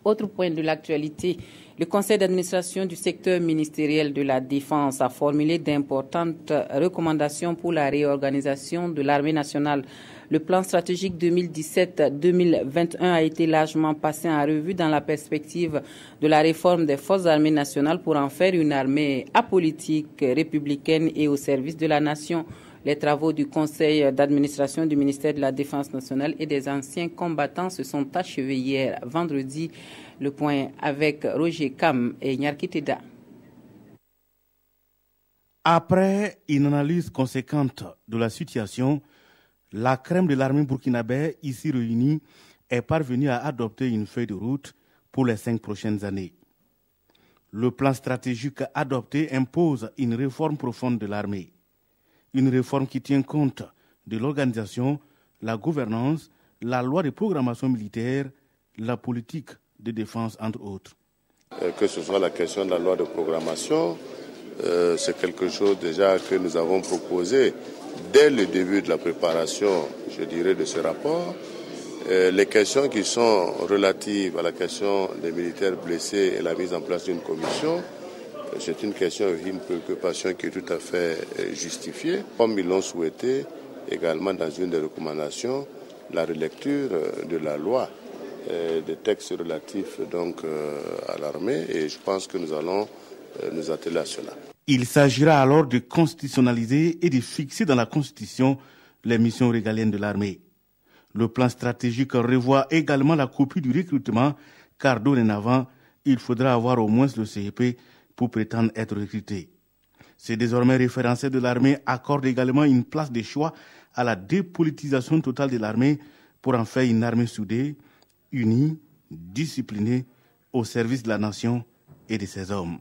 Autre point de l'actualité, le conseil d'administration du secteur ministériel de la Défense a formulé d'importantes recommandations pour la réorganisation de l'armée nationale. Le plan stratégique 2017-2021 a été largement passé en revue dans la perspective de la réforme des forces armées nationales pour en faire une armée apolitique, républicaine et au service de la nation. Les travaux du conseil d'administration du ministère de la Défense nationale et des anciens combattants se sont achevés hier, vendredi. Le point avec Roger Kam et Nyarki Teda. Après une analyse conséquente de la situation, la crème de l'armée burkinabé, ici réunie, est parvenue à adopter une feuille de route pour les 5 prochaines années. Le plan stratégique adopté impose une réforme profonde de l'armée. Une réforme qui tient compte de l'organisation, la gouvernance, la loi de programmation militaire, la politique de défense, entre autres. Que ce soit la question de la loi de programmation, c'est quelque chose déjà que nous avons proposé dès le début de la préparation, je dirais, de ce rapport. Les questions qui sont relatives à la question des militaires blessés et la mise en place d'une commission, c'est une question et une préoccupation qui est tout à fait justifiée. Comme ils l'ont souhaité, également dans une des recommandations, la relecture de la loi, des textes relatifs donc à l'armée, et je pense que nous allons nous atteler à cela. Il s'agira alors de constitutionnaliser et de fixer dans la Constitution les missions régaliennes de l'armée. Le plan stratégique revoit également la copie du recrutement, car dorénavant, il faudra avoir au moins le CEP pour prétendre être recruté. Ces désormais référencés de l'armée accordent également une place de choix à la dépolitisation totale de l'armée pour en faire une armée soudée, unie, disciplinée, au service de la nation et de ses hommes.